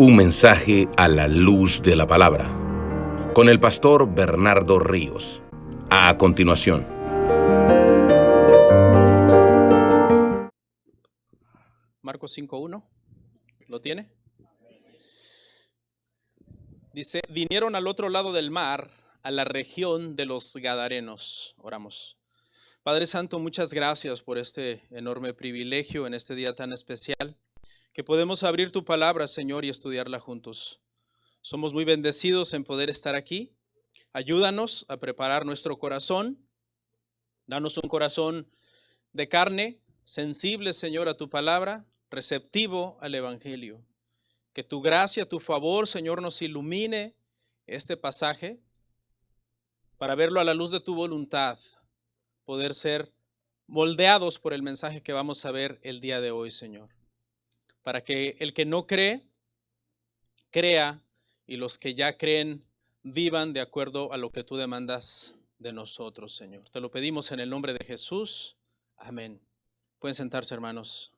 Un mensaje a la luz de la palabra, con el pastor Bernardo Ríos. A continuación. Marcos 5:1, ¿lo tiene? Dice, vinieron al otro lado del mar, a la región de los Gadarenos. Oramos. Padre Santo, muchas gracias por este enorme privilegio en este día tan especial, que podemos abrir tu palabra, Señor, y estudiarla juntos. Somos muy bendecidos en poder estar aquí. Ayúdanos a preparar nuestro corazón. Danos un corazón de carne, sensible, Señor, a tu palabra, receptivo al evangelio. Que tu gracia, tu favor, Señor, nos ilumine este pasaje para verlo a la luz de tu voluntad, poder ser moldeados por el mensaje que vamos a ver el día de hoy, Señor. Para que el que no cree, crea, y los que ya creen, vivan de acuerdo a lo que tú demandas de nosotros, Señor. Te lo pedimos en el nombre de Jesús. Amén. Pueden sentarse, hermanos.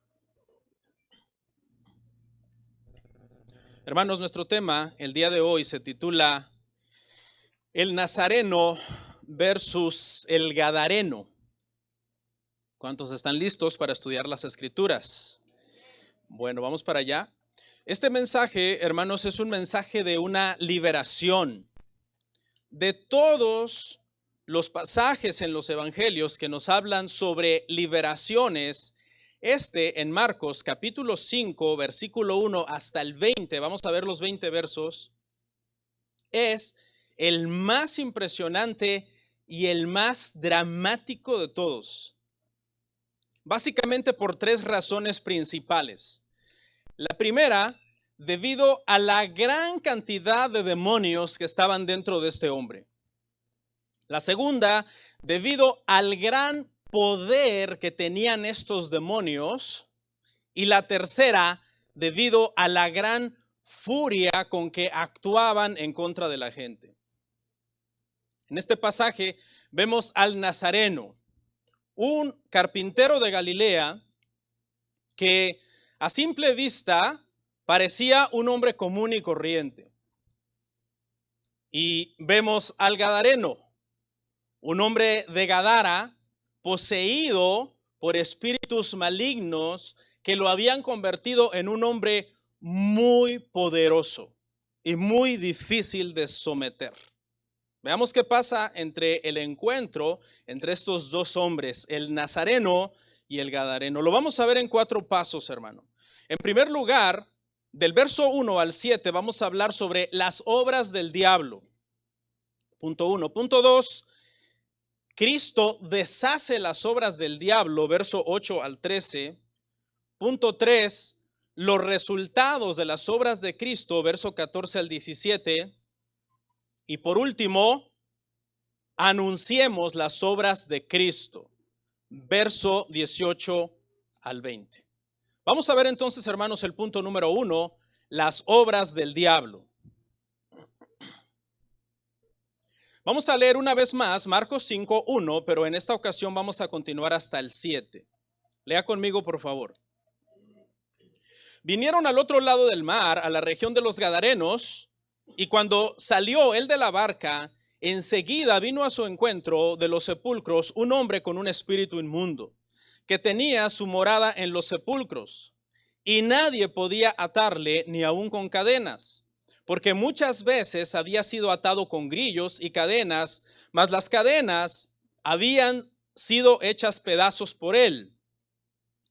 Hermanos, nuestro tema el día de hoy se titula El Nazareno versus el Gadareno. ¿Cuántos están listos para estudiar las Escrituras? Bueno, vamos para allá. Este mensaje, hermanos, es un mensaje de una liberación. De todos los pasajes en los evangelios que nos hablan sobre liberaciones, en Marcos capítulo 5, versículo 1 hasta el 20, vamos a ver los 20 versos, es el más impresionante y el más dramático de todos. Básicamente por tres razones principales. La primera, debido a la gran cantidad de demonios que estaban dentro de este hombre. La segunda, debido al gran poder que tenían estos demonios. Y la tercera, debido a la gran furia con que actuaban en contra de la gente. En este pasaje vemos al Nazareno, un carpintero de Galilea que a simple vista parecía un hombre común y corriente. Y vemos al Gadareno, un hombre de Gadara poseído por espíritus malignos que lo habían convertido en un hombre muy poderoso y muy difícil de someter. Veamos qué pasa entre el encuentro entre estos dos hombres, el Nazareno y el Gadareno. Lo vamos a ver en 4 pasos, hermano. En primer lugar, del verso 1 al 7, vamos a hablar sobre las obras del diablo. Punto 1. Punto 2, Cristo deshace las obras del diablo, verso 8 al 13. Punto 3, los resultados de las obras de Cristo, verso 14 al 17. Y por último, anunciemos las obras de Cristo, verso 18 al 20. Vamos a ver entonces, hermanos, el punto número 1, las obras del diablo. Vamos a leer una vez más Marcos 5:1, pero en esta ocasión vamos a continuar hasta el 7. Lea conmigo, por favor. Vinieron al otro lado del mar, a la región de los Gadarenos, y cuando salió él de la barca, enseguida vino a su encuentro de los sepulcros un hombre con un espíritu inmundo, que tenía su morada en los sepulcros, y nadie podía atarle ni aun con cadenas, porque muchas veces había sido atado con grillos y cadenas, mas las cadenas habían sido hechas pedazos por él,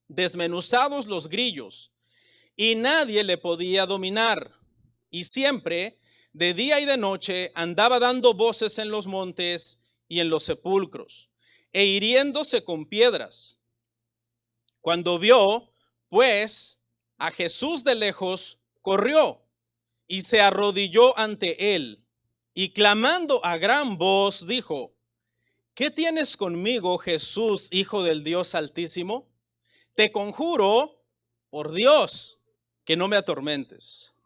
desmenuzados los grillos, y nadie le podía dominar. Y siempre, de día y de noche, andaba dando voces en los montes y en los sepulcros, e hiriéndose con piedras. Cuando vio, pues, a Jesús de lejos, corrió y se arrodilló ante él, y clamando a gran voz, dijo: ¿Qué tienes conmigo, Jesús, Hijo del Dios Altísimo? Te conjuro por Dios que no me atormentes.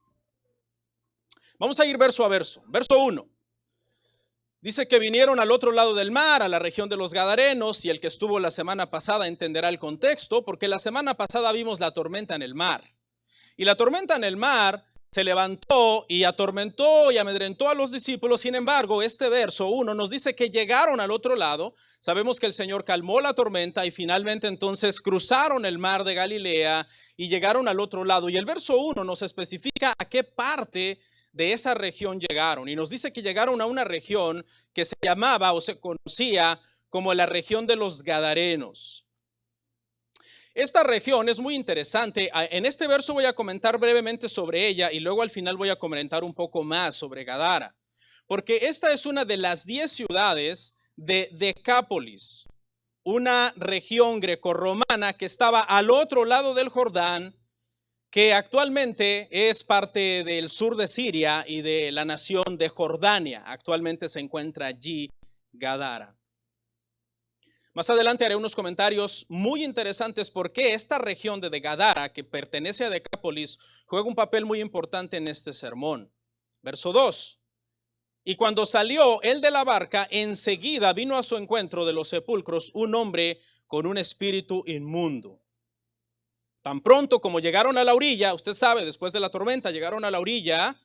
Vamos a ir verso a verso. Verso 1. Dice que vinieron al otro lado del mar, a la región de los Gadarenos, y el que estuvo la semana pasada entenderá el contexto, porque la semana pasada vimos la tormenta en el mar. Y la tormenta en el mar se levantó y atormentó y amedrentó a los discípulos. Sin embargo, este verso 1 nos dice que llegaron al otro lado. Sabemos que el Señor calmó la tormenta y finalmente entonces cruzaron el mar de Galilea y llegaron al otro lado. Y el verso 1 nos especifica a qué parte de esa región llegaron. Y nos dice que llegaron a una región que se llamaba o se conocía como la región de los Gadarenos. Esta región es muy interesante. En este verso voy a comentar brevemente sobre ella y luego al final voy a comentar un poco más sobre Gadara. Porque esta es una de las 10 ciudades de Decápolis, una región grecorromana que estaba al otro lado del Jordán, que actualmente es parte del sur de Siria y de la nación de Jordania. Actualmente se encuentra allí Gadara. Más adelante haré unos comentarios muy interesantes porque esta región de Gadara, que pertenece a Decápolis, juega un papel muy importante en este sermón. Verso 2. Y cuando salió él de la barca, enseguida vino a su encuentro de los sepulcros un hombre con un espíritu inmundo. Tan pronto como llegaron a la orilla, usted sabe, después de la tormenta llegaron a la orilla,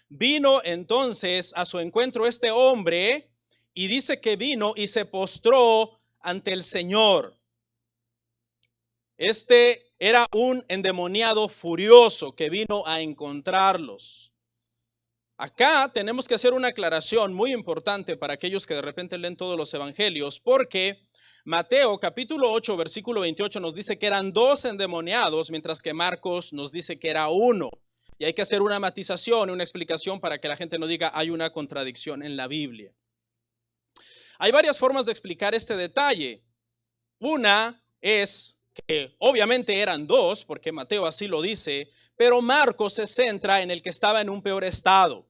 vino entonces a su encuentro este hombre y dice que vino y se postró ante el Señor. Este era un endemoniado furioso que vino a encontrarlos. Acá tenemos que hacer una aclaración muy importante para aquellos que de repente leen todos los evangelios, porque Mateo capítulo 8 versículo 28 nos dice que eran 2 endemoniados, mientras que Marcos nos dice que era 1. Y hay que hacer una matización, una explicación para que la gente no diga hay una contradicción en la Biblia. Hay varias formas de explicar este detalle. Una es que obviamente eran 2, porque Mateo así lo dice, pero Marcos se centra en el que estaba en un peor estado.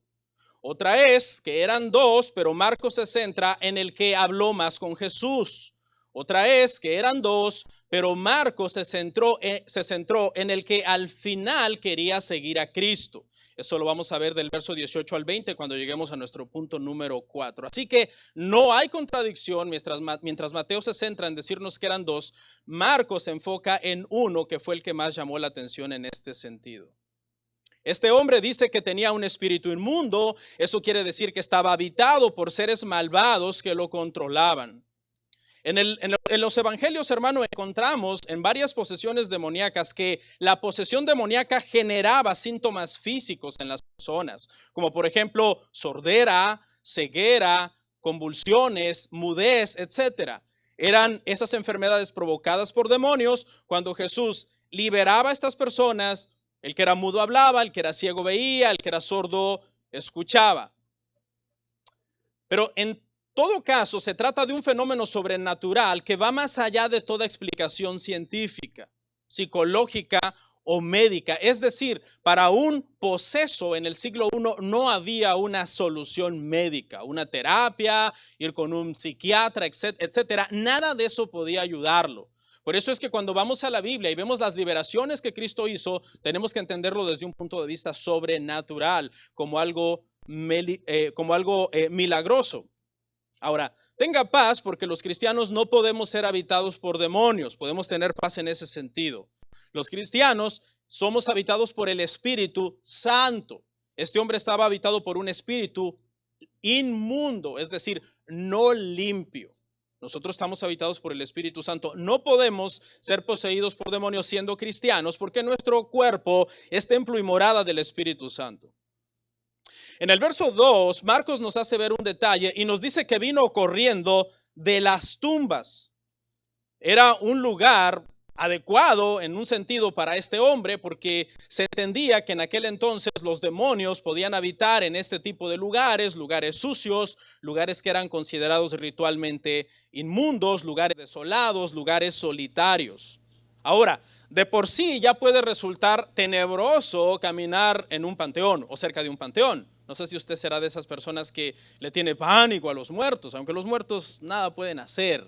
Otra es que eran 2, pero Marcos se centra en el que habló más con Jesús. Otra es que eran 2, pero Marcos se centró en el que al final quería seguir a Cristo. Eso lo vamos a ver del verso 18 al 20 cuando lleguemos a nuestro punto número 4. Así que no hay contradicción mientras Mateo se centra en decirnos que eran 2, Marcos se enfoca en 1 que fue el que más llamó la atención en este sentido. Este hombre dice que tenía un espíritu inmundo. Eso quiere decir que estaba habitado por seres malvados que lo controlaban. En los evangelios, hermano, encontramos en varias posesiones demoníacas que la posesión demoníaca generaba síntomas físicos en las personas, como por ejemplo sordera, ceguera, convulsiones, mudez, etc. Eran esas enfermedades provocadas por demonios. Cuando Jesús liberaba a estas personas, el que era mudo hablaba, el que era ciego veía, el que era sordo escuchaba. Pero en todo caso, se trata de un fenómeno sobrenatural que va más allá de toda explicación científica, psicológica o médica. Es decir, para un poseso en el siglo I no había una solución médica, una terapia, ir con un psiquiatra, etcétera. Nada de eso podía ayudarlo. Por eso es que cuando vamos a la Biblia y vemos las liberaciones que Cristo hizo, tenemos que entenderlo desde un punto de vista sobrenatural, como algo milagroso. Ahora, tenga paz porque los cristianos no podemos ser habitados por demonios, podemos tener paz en ese sentido. Los cristianos somos habitados por el Espíritu Santo. Este hombre estaba habitado por un espíritu inmundo, es decir, no limpio. Nosotros estamos habitados por el Espíritu Santo. No podemos ser poseídos por demonios siendo cristianos porque nuestro cuerpo es templo y morada del Espíritu Santo. En el verso 2, Marcos nos hace ver un detalle y nos dice que vino corriendo de las tumbas. Era un lugar adecuado en un sentido para este hombre porque se entendía que en aquel entonces los demonios podían habitar en este tipo de lugares, lugares sucios, lugares que eran considerados ritualmente inmundos, lugares desolados, lugares solitarios. Ahora, de por sí ya puede resultar tenebroso caminar en un panteón o cerca de un panteón. No sé si usted será de esas personas que le tiene pánico a los muertos, aunque los muertos nada pueden hacer.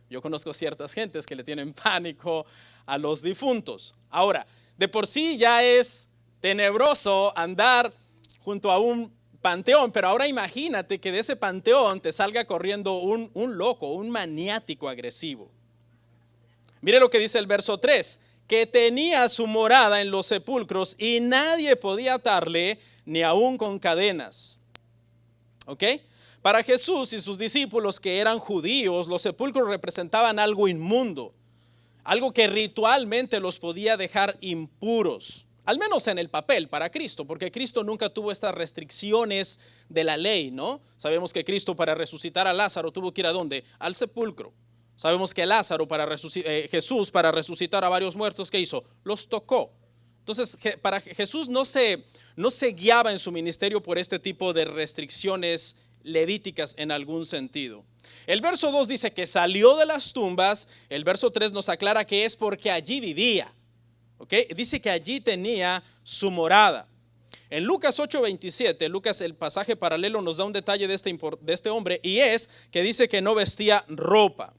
Yo conozco ciertas gentes que le tienen pánico a los difuntos. Ahora, de por sí ya es tenebroso andar junto a un panteón, pero ahora imagínate que de ese panteón te salga corriendo un loco, un maniático agresivo. Mire lo que dice el verso 3, que tenía su morada en los sepulcros y nadie podía atarle ni aún con cadenas. ¿Ok? Para Jesús y sus discípulos que eran judíos, los sepulcros representaban algo inmundo, algo que ritualmente los podía dejar impuros, al menos en el papel para Cristo, porque Cristo nunca tuvo estas restricciones de la ley, ¿no? Sabemos que Cristo para resucitar a Lázaro tuvo que ir ¿a dónde? Al sepulcro. Sabemos que Jesús para resucitar a varios muertos, ¿qué hizo? Los tocó. Entonces, para Jesús no se guiaba en su ministerio por este tipo de restricciones levíticas en algún sentido. El verso 2 dice que salió de las tumbas. El verso 3 nos aclara que es porque allí vivía. ¿Okay? Dice que allí tenía su morada. En Lucas 8:27, Lucas, el pasaje paralelo, nos da un detalle de este hombre, y es que dice que no vestía ropa.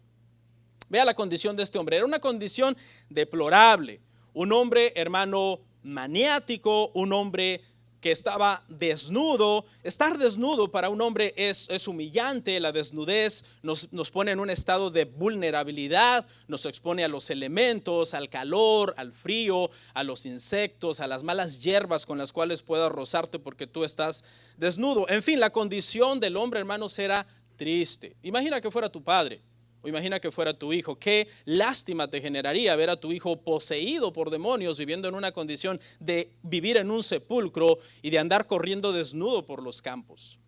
Vea la condición de este hombre. Era una condición deplorable. Un hombre, hermano, maniático, un hombre que estaba desnudo. Estar desnudo para un hombre es humillante. La desnudez nos pone en un estado de vulnerabilidad, nos expone a los elementos, al calor, al frío, a los insectos, a las malas hierbas con las cuales puedas rozarte porque tú estás desnudo. En fin, la condición del hombre, hermanos, era triste. Imagina que fuera tu padre. O imagina que fuera tu hijo. Qué lástima te generaría ver a tu hijo poseído por demonios, viviendo en una condición de vivir en un sepulcro y de andar corriendo desnudo por los campos.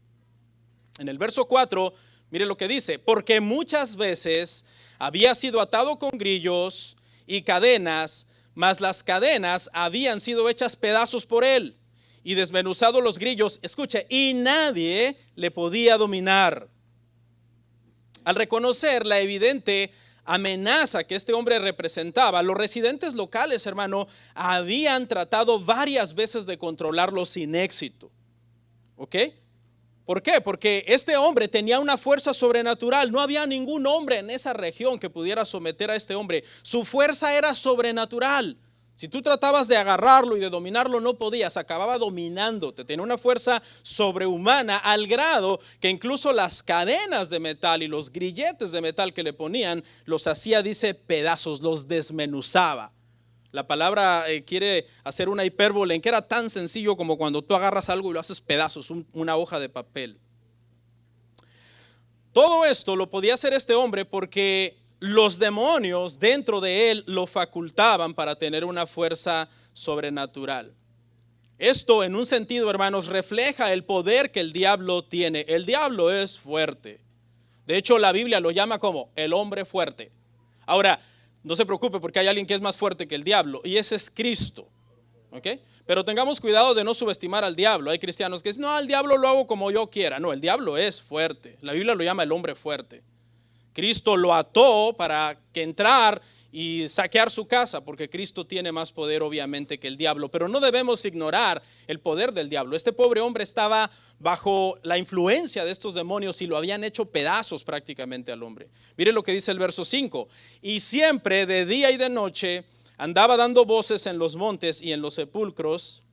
En el verso 4, mire lo que dice: porque muchas veces había sido atado con grillos y cadenas, mas las cadenas habían sido hechas pedazos por él y desmenuzado los grillos, escuche, y nadie le podía dominar. Al reconocer la evidente amenaza que este hombre representaba, los residentes locales, hermano, habían tratado varias veces de controlarlo sin éxito. ¿Ok? ¿Por qué? Porque este hombre tenía una fuerza sobrenatural. No había ningún hombre en esa región que pudiera someter a este hombre. Su fuerza era sobrenatural. Si tú tratabas de agarrarlo y de dominarlo, no podías, acababa dominándote. Tenía una fuerza sobrehumana al grado que incluso las cadenas de metal y los grilletes de metal que le ponían los hacía, dice, pedazos, los desmenuzaba. La palabra quiere hacer una hipérbole en que era tan sencillo como cuando tú agarras algo y lo haces pedazos, una hoja de papel. Todo esto lo podía hacer este hombre porque los demonios dentro de él lo facultaban para tener una fuerza sobrenatural. Esto, en un sentido, hermanos, refleja el poder que el diablo tiene. El diablo es fuerte. De hecho, la Biblia lo llama como el hombre fuerte. Ahora, no se preocupe porque hay alguien que es más fuerte que el diablo, y ese es Cristo. ¿Ok? Pero tengamos cuidado de no subestimar al diablo. Hay cristianos que dicen, no, al diablo lo hago como yo quiera. No, el diablo es fuerte. La Biblia lo llama el hombre fuerte. Cristo lo ató para que entrar y saquear su casa, porque Cristo tiene más poder obviamente que el diablo. Pero no debemos ignorar el poder del diablo. Este pobre hombre estaba bajo la influencia de estos demonios y lo habían hecho pedazos prácticamente al hombre. Mire lo que dice el verso 5. Y siempre de día y de noche andaba dando voces en los montes y en los sepulcros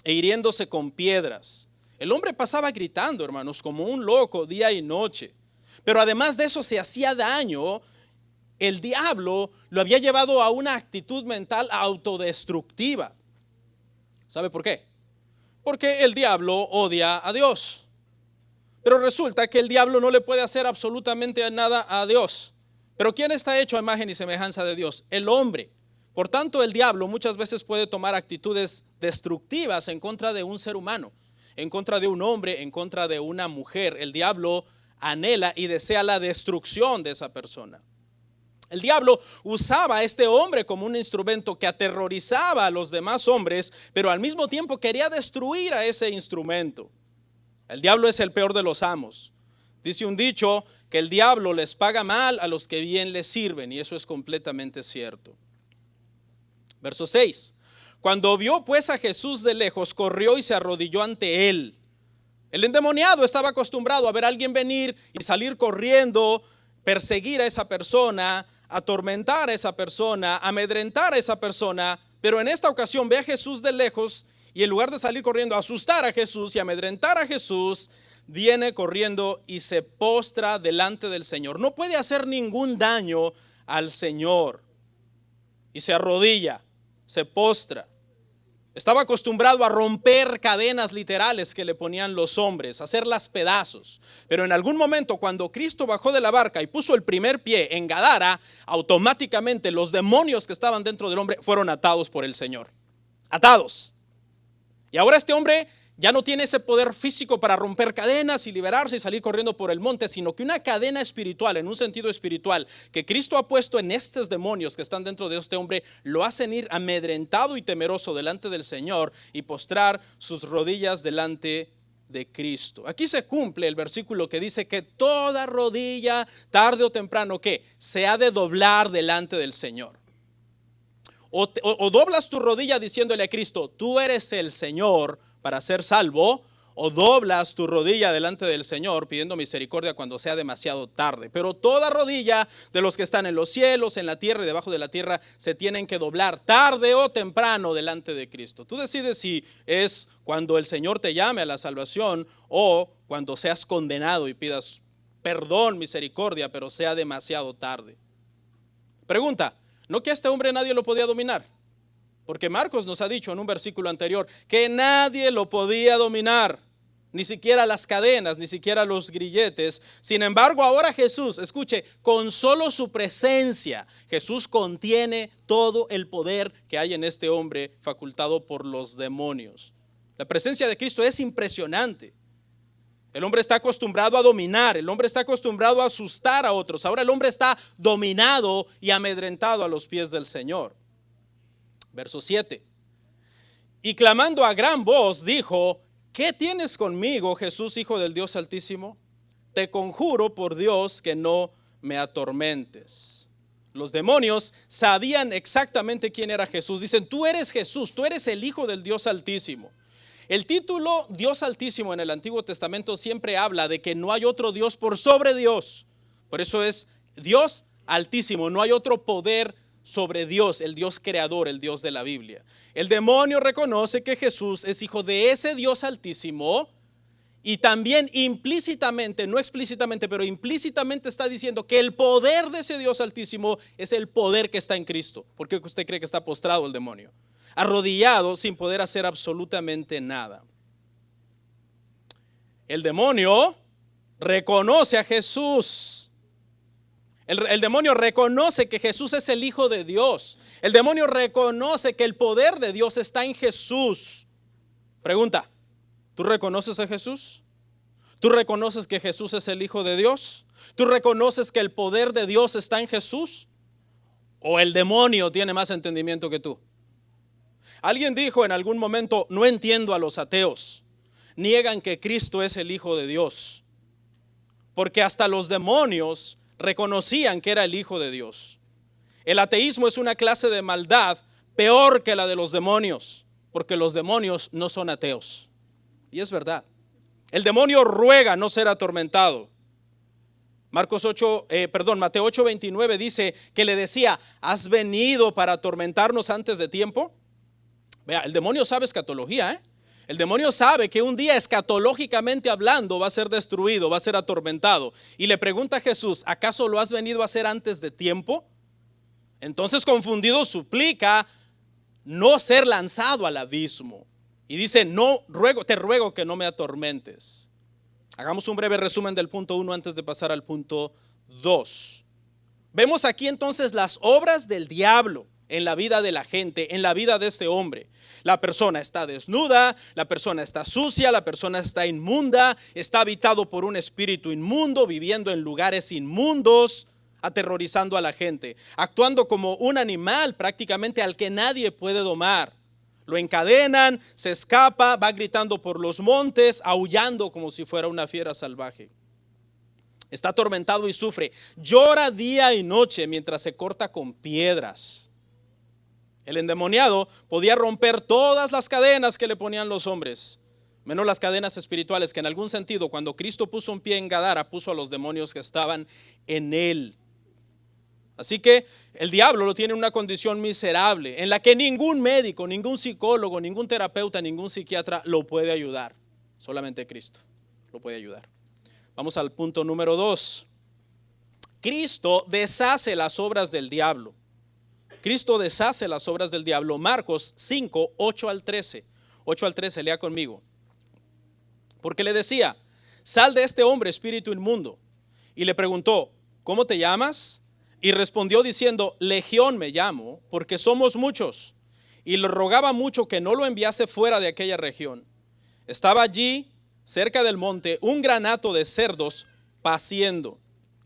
e hiriéndose con piedras. El hombre pasaba gritando, hermanos, como un loco día y noche. Pero además de eso se hacía daño. El diablo lo había llevado a una actitud mental autodestructiva. ¿Sabe por qué? Porque el diablo odia a Dios. Pero resulta que el diablo no le puede hacer absolutamente nada a Dios. Pero ¿quién está hecho a imagen y semejanza de Dios? El hombre. Por tanto, el diablo muchas veces puede tomar actitudes destructivas en contra de un ser humano, en contra de un hombre, en contra de una mujer. El diablo anhela y desea la destrucción de esa persona. El diablo usaba a este hombre como un instrumento que aterrorizaba a los demás hombres, pero al mismo tiempo quería destruir a ese instrumento. El diablo es el peor de los amos. Dice un dicho que el diablo les paga mal a los que bien les sirven, y eso es completamente cierto. Verso 6. Cuando vio pues a Jesús de lejos, corrió y se arrodilló ante él. El endemoniado estaba acostumbrado a ver a alguien venir y salir corriendo, perseguir a esa persona, atormentar a esa persona, amedrentar a esa persona. Pero en esta ocasión ve a Jesús de lejos y en lugar de salir corriendo a asustar a Jesús y amedrentar a Jesús, viene corriendo y se postra delante del Señor. No puede hacer ningún daño al Señor. y se arrodilla, se postra. Estaba acostumbrado a romper cadenas literales que le ponían los hombres, a hacerlas pedazos. Pero en algún momento, cuando Cristo bajó de la barca y puso el primer pie en Gadara, automáticamente los demonios que estaban dentro del hombre fueron atados por el Señor. Atados. Y ahora este hombre ya no tiene ese poder físico para romper cadenas y liberarse y salir corriendo por el monte, sino que una cadena espiritual, en un sentido espiritual, que Cristo ha puesto en estos demonios que están dentro de este hombre, lo hacen ir amedrentado y temeroso delante del Señor y postrar sus rodillas delante de Cristo. Aquí se cumple el versículo que dice que toda rodilla, tarde o temprano, ¿qué? Se ha de doblar delante del Señor. O doblas tu rodilla diciéndole a Cristo, tú eres el Señor para ser salvo, o doblas tu rodilla delante del Señor pidiendo misericordia cuando sea demasiado tarde. Pero toda rodilla de los que están en los cielos, en la tierra y debajo de la tierra se tienen que doblar tarde o temprano delante de Cristo. Tú decides si es cuando el Señor te llame a la salvación o cuando seas condenado y pidas perdón, misericordia, pero sea demasiado tarde. Pregunta, ¿no que a este hombre nadie lo podía dominar? Porque Marcos nos ha dicho en un versículo anterior que nadie lo podía dominar, ni siquiera las cadenas, ni siquiera los grilletes. Sin embargo, ahora Jesús, escuche, con solo su presencia, Jesús contiene todo el poder que hay en este hombre facultado por los demonios. La presencia de Cristo es impresionante. El hombre está acostumbrado a dominar, el hombre está acostumbrado a asustar a otros. Ahora el hombre está dominado y amedrentado a los pies del Señor. Verso 7. Y clamando a gran voz dijo, ¿qué tienes conmigo, Jesús, Hijo del Dios Altísimo? Te conjuro por Dios que no me atormentes. Los demonios sabían exactamente quién era Jesús. Dicen, tú eres Jesús, tú eres el Hijo del Dios Altísimo. El título Dios Altísimo en el Antiguo Testamento siempre habla de que no hay otro Dios por sobre Dios. Por eso es Dios Altísimo, no hay otro poder sobre Dios, el Dios creador, el Dios de la Biblia. El demonio reconoce que Jesús es hijo de ese Dios Altísimo y también implícitamente, no explícitamente, pero implícitamente está diciendo que el poder de ese Dios Altísimo es el poder que está en Cristo. ¿Por qué usted cree que está postrado el demonio? Arrodillado sin poder hacer absolutamente nada. El demonio reconoce a Jesús. El demonio reconoce que Jesús es el Hijo de Dios. El demonio reconoce que el poder de Dios está en Jesús. Pregunta, ¿tú reconoces a Jesús? ¿Tú reconoces que Jesús es el Hijo de Dios? ¿Tú reconoces que el poder de Dios está en Jesús? ¿O el demonio tiene más entendimiento que tú? Alguien dijo en algún momento, no entiendo a los ateos. Niegan que Cristo es el Hijo de Dios. Porque hasta los demonios reconocían que era el Hijo de Dios. El ateísmo es una clase de maldad peor que la de los demonios, porque los demonios no son ateos. Y es verdad. El demonio ruega no ser atormentado. Mateo 8:29 dice que le decía, ¿has venido para atormentarnos antes de tiempo? Vea, el demonio sabe escatología, El demonio sabe que un día escatológicamente hablando va a ser destruido, va a ser atormentado. Y le pregunta a Jesús, ¿acaso lo has venido a hacer antes de tiempo? Entonces confundido suplica no ser lanzado al abismo. Y dice, te ruego que no me atormentes. Hagamos un breve resumen del punto 1 antes de pasar al punto 2. Vemos aquí entonces las obras del diablo en la vida de la gente, en la vida de este hombre. La persona está desnuda, la persona está sucia, la persona está inmunda, está habitado por un espíritu inmundo, viviendo en lugares inmundos, aterrorizando a la gente, actuando como un animal prácticamente al que nadie puede domar. Lo encadenan, se escapa, va gritando por los montes, aullando como si fuera una fiera salvaje. Está atormentado y sufre, llora día y noche mientras se corta con piedras. El endemoniado podía romper todas las cadenas que le ponían los hombres, menos las cadenas espirituales, que en algún sentido cuando Cristo puso un pie en Gadara, puso a los demonios que estaban en él. Así que el diablo lo tiene en una condición miserable, en la que ningún médico, ningún psicólogo, ningún terapeuta, ningún psiquiatra lo puede ayudar. Solamente Cristo lo puede ayudar. Vamos al punto número 2. Cristo deshace las obras del diablo. Cristo deshace las obras del diablo. Marcos 5, 8 al 13. 8 al 13, lea conmigo. Porque le decía, sal de este hombre, espíritu inmundo. Y le preguntó, ¿cómo te llamas? Y respondió diciendo, Legión me llamo, porque somos muchos. Y le rogaba mucho que no lo enviase fuera de aquella región. Estaba allí, cerca del monte, un gran hato de cerdos paciendo.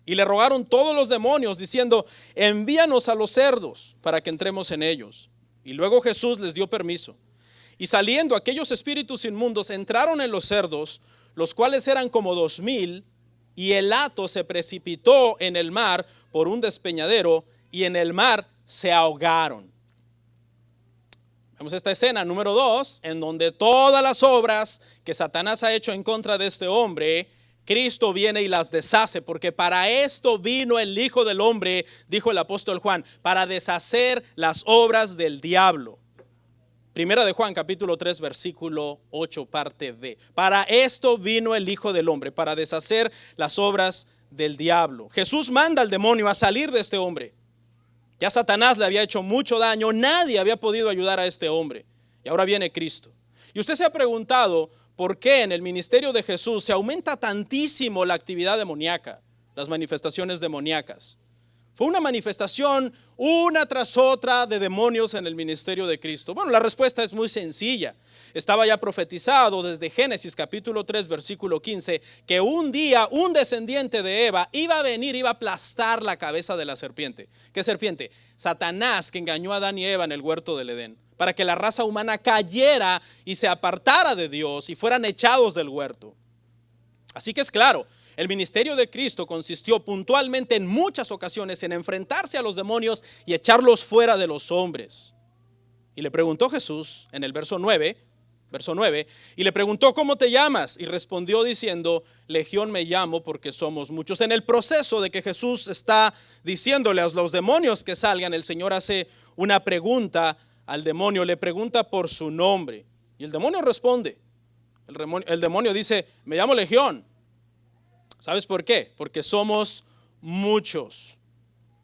Y le rogaron todos los demonios, diciendo, envíanos a los cerdos para que entremos en ellos. Y luego Jesús les dio permiso. Y saliendo aquellos espíritus inmundos entraron en los cerdos, los cuales eran como 2000, y el hato se precipitó en el mar por un despeñadero, y en el mar se ahogaron. Vemos esta escena número 2, en donde todas las obras que Satanás ha hecho en contra de este hombre, Cristo viene y las deshace, porque para esto vino el Hijo del Hombre, dijo el apóstol Juan, para deshacer las obras del diablo. Primera de Juan, capítulo 3, versículo 8, parte B. Para esto vino el Hijo del Hombre, para deshacer las obras del diablo. Jesús manda al demonio a salir de este hombre. Ya Satanás le había hecho mucho daño, nadie había podido ayudar a este hombre. Y ahora viene Cristo. Y usted se ha preguntado, ¿por qué en el ministerio de Jesús se aumenta tantísimo la actividad demoníaca, las manifestaciones demoníacas? Fue una manifestación una tras otra de demonios en el ministerio de Cristo. Bueno, la respuesta es muy sencilla. Estaba ya profetizado desde Génesis capítulo 3 versículo 15 que un día un descendiente de Eva iba a venir, iba a aplastar la cabeza de la serpiente. ¿Qué serpiente? Satanás, que engañó a Adán y Eva en el huerto del Edén, para que la raza humana cayera y se apartara de Dios y fueran echados del huerto. Así que es claro, el ministerio de Cristo consistió puntualmente en muchas ocasiones en enfrentarse a los demonios y echarlos fuera de los hombres. Y le preguntó Jesús en el verso 9, y le preguntó, ¿cómo te llamas? Y respondió diciendo, Legión me llamo porque somos muchos. En el proceso de que Jesús está diciéndole a los demonios que salgan, el Señor hace una pregunta al demonio, le pregunta por su nombre. Y el demonio responde. El demonio dice, me llamo Legión. ¿Sabes por qué? Porque somos muchos.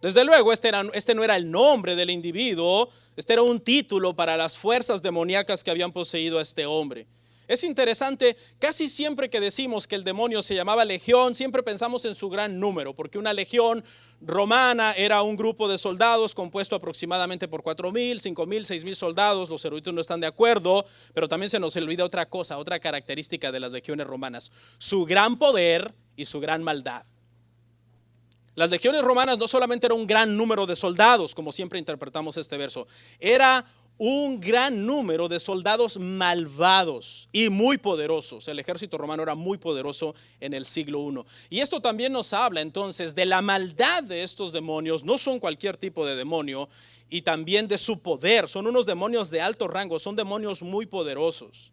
Desde luego, este no era el nombre del individuo, este era un título para las fuerzas demoníacas que habían poseído a este hombre. Es interesante, casi siempre que decimos que el demonio se llamaba legión, siempre pensamos en su gran número, porque una legión romana era un grupo de soldados compuesto aproximadamente por 4,000, 5,000, 6,000 soldados. Los eruditos no están de acuerdo, pero también se nos olvida otra cosa, otra característica de las legiones romanas: su gran poder y su gran maldad. Las legiones romanas no solamente era un gran número de soldados, como siempre interpretamos este verso, era un gran número de soldados malvados y muy poderosos. El ejército romano era muy poderoso en el siglo I. Y esto también nos habla entonces de la maldad de estos demonios. No son cualquier tipo de demonio, y también de su poder. Son unos demonios de alto rango, son demonios muy poderosos.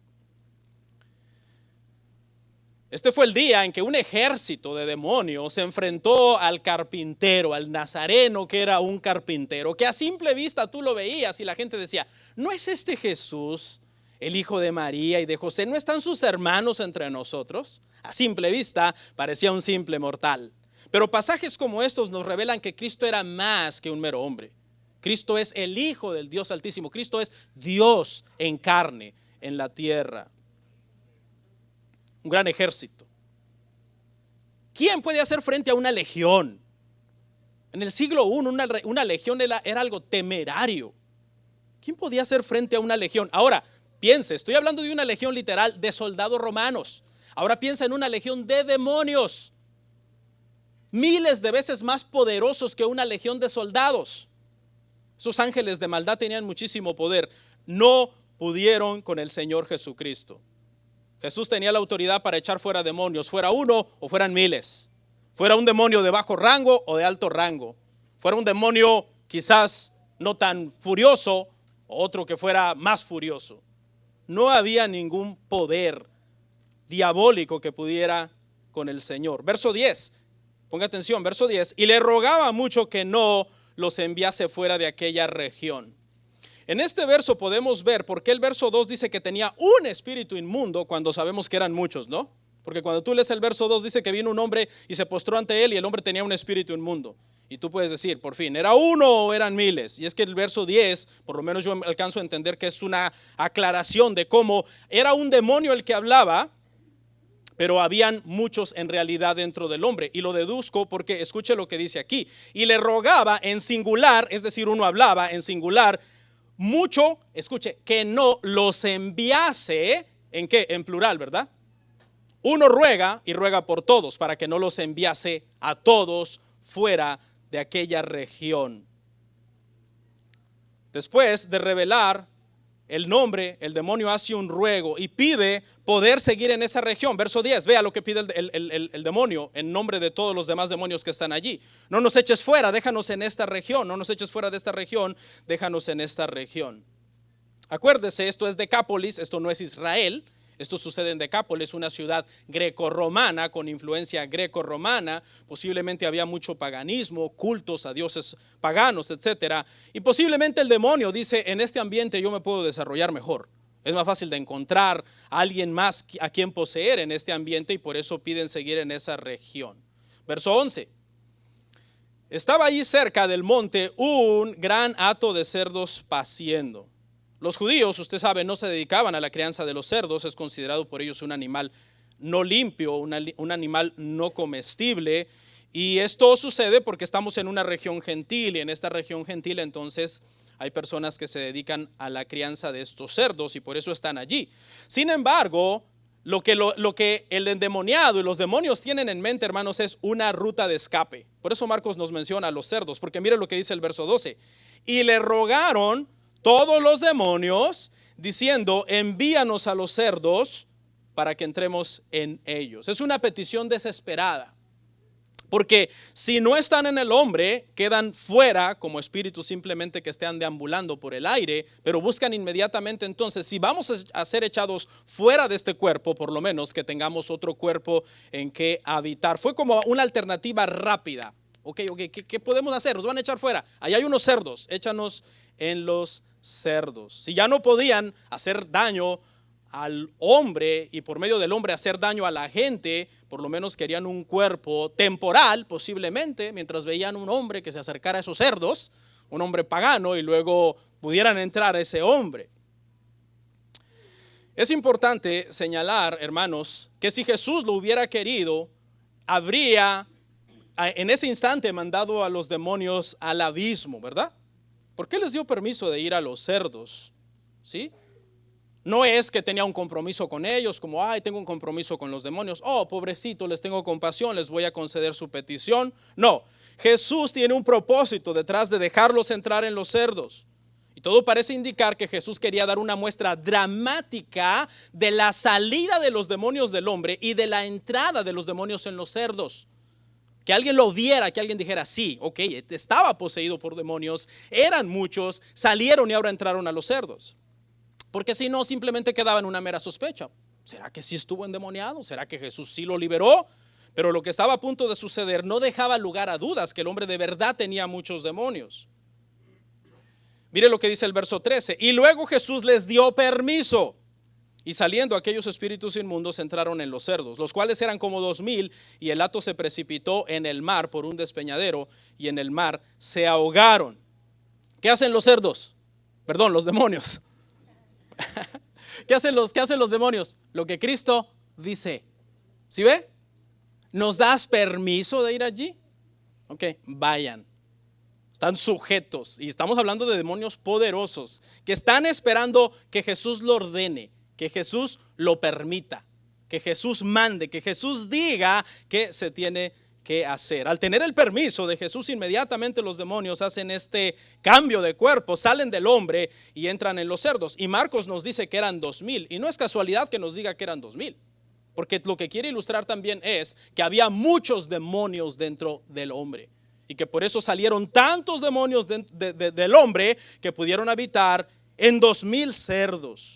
Este fue el día en que un ejército de demonios se enfrentó al carpintero, al nazareno, que era un carpintero, que a simple vista tú lo veías y la gente decía, ¿no es este Jesús, el hijo de María y de José? ¿No están sus hermanos entre nosotros? A simple vista parecía un simple mortal. Pero pasajes como estos nos revelan que Cristo era más que un mero hombre. Cristo es el Hijo del Dios Altísimo. Cristo es Dios en carne en la tierra. Un gran ejército. ¿Quién puede hacer frente a una legión? En el siglo I una legión era algo temerario. ¿Quién podía hacer frente a una legión? Ahora, piense, estoy hablando de una legión literal de soldados romanos. Ahora piensa en una legión de demonios. Miles de veces más poderosos que una legión de soldados. Esos ángeles de maldad tenían muchísimo poder. No pudieron con el Señor Jesucristo. Jesús tenía la autoridad para echar fuera demonios, fuera uno o fueran miles. Fuera un demonio de bajo rango o de alto rango. Fuera un demonio quizás no tan furioso, o otro que fuera más furioso. No había ningún poder diabólico que pudiera con el Señor. Verso 10, ponga atención, verso 10. Y le rogaba mucho que no los enviase fuera de aquella región. En este verso podemos ver por qué el verso 2 dice que tenía un espíritu inmundo cuando sabemos que eran muchos, ¿no? Porque cuando tú lees el verso 2 dice que vino un hombre y se postró ante él y el hombre tenía un espíritu inmundo. Y tú puedes decir, por fin, ¿era uno o eran miles? Y es que el verso 10, por lo menos yo alcanzo a entender que es una aclaración de cómo era un demonio el que hablaba, pero habían muchos en realidad dentro del hombre. Y lo deduzco porque escuche lo que dice aquí. Y le rogaba en singular, es decir, uno hablaba en singular, mucho, escuche, que no los enviase, ¿en qué? En plural, ¿verdad? Uno ruega y ruega por todos para que no los enviase a todos fuera de aquella región. Después de revelar el nombre, el demonio hace un ruego y pide poder seguir en esa región. Verso 10, vea lo que pide el demonio en nombre de todos los demás demonios que están allí. No nos eches fuera, déjanos en esta región. No nos eches fuera de esta región, déjanos en esta región. Acuérdese, esto es Decápolis, esto no es Israel. Esto sucede en Decápolis, una ciudad grecorromana con influencia grecorromana. Posiblemente había mucho paganismo, cultos a dioses paganos, etc. Y posiblemente el demonio dice, en este ambiente yo me puedo desarrollar mejor. Es más fácil de encontrar a alguien más a quien poseer en este ambiente y por eso piden seguir en esa región. Verso 11. Estaba allí cerca del monte un gran hato de cerdos paciendo. Los judíos, usted sabe, no se dedicaban a la crianza de los cerdos. Es considerado por ellos un animal no limpio, un animal no comestible. Y esto sucede porque estamos en una región gentil, y en esta región gentil entonces hay personas que se dedican a la crianza de estos cerdos y por eso están allí. Sin embargo, lo que el endemoniado y los demonios tienen en mente, hermanos, es una ruta de escape. Por eso Marcos nos menciona a los cerdos, porque mire lo que dice el verso 12. Y le rogaron todos los demonios, diciendo, envíanos a los cerdos para que entremos en ellos. Es una petición desesperada, porque si no están en el hombre, quedan fuera como espíritus simplemente que estén deambulando por el aire, pero buscan inmediatamente entonces, si vamos a ser echados fuera de este cuerpo, por lo menos que tengamos otro cuerpo en que habitar. Fue como una alternativa rápida. Ok, ¿qué podemos hacer? Nos van a echar fuera. Allá hay unos cerdos, échanos en los cerdos. Si ya no podían hacer daño al hombre y por medio del hombre hacer daño a la gente, por lo menos querían un cuerpo temporal, posiblemente, mientras veían un hombre que se acercara a esos cerdos, un hombre pagano, y luego pudieran entrar a ese hombre. Es importante señalar, hermanos, que si Jesús lo hubiera querido, habría en ese instante mandado a los demonios al abismo, ¿verdad? ¿Por qué les dio permiso de ir a los cerdos? ¿Sí? No es que tenía un compromiso con ellos, como, tengo un compromiso con los demonios. Oh, pobrecito, les tengo compasión, les voy a conceder su petición. No, Jesús tiene un propósito detrás de dejarlos entrar en los cerdos. Y todo parece indicar que Jesús quería dar una muestra dramática de la salida de los demonios del hombre y de la entrada de los demonios en los cerdos. Que alguien lo viera, que alguien dijera, sí, ok, estaba poseído por demonios, eran muchos, salieron y ahora entraron a los cerdos. Porque si no, simplemente quedaba en una mera sospecha. ¿Será que sí estuvo endemoniado? ¿Será que Jesús sí lo liberó? Pero lo que estaba a punto de suceder no dejaba lugar a dudas, que el hombre de verdad tenía muchos demonios. Mire lo que dice el verso 13. Y luego Jesús les dio permiso. Y saliendo aquellos espíritus inmundos entraron en los cerdos, los cuales eran como 2,000, y el hato se precipitó en el mar por un despeñadero, y en el mar se ahogaron. ¿Qué hacen los cerdos? Perdón, los demonios. ¿Qué hacen los demonios? Lo que Cristo dice. ¿Sí ve? ¿Nos das permiso de ir allí? Ok, vayan. Están sujetos, y estamos hablando de demonios poderosos que están esperando que Jesús lo ordene, que Jesús lo permita, que Jesús mande, que Jesús diga que se tiene que hacer. Al tener el permiso de Jesús, inmediatamente los demonios hacen este cambio de cuerpo, salen del hombre y entran en los cerdos. Y Marcos nos dice que eran 2,000, y no es casualidad que nos diga que eran 2,000, porque lo que quiere ilustrar también es que había muchos demonios dentro del hombre, y que por eso salieron tantos demonios del hombre que pudieron habitar en 2,000 cerdos.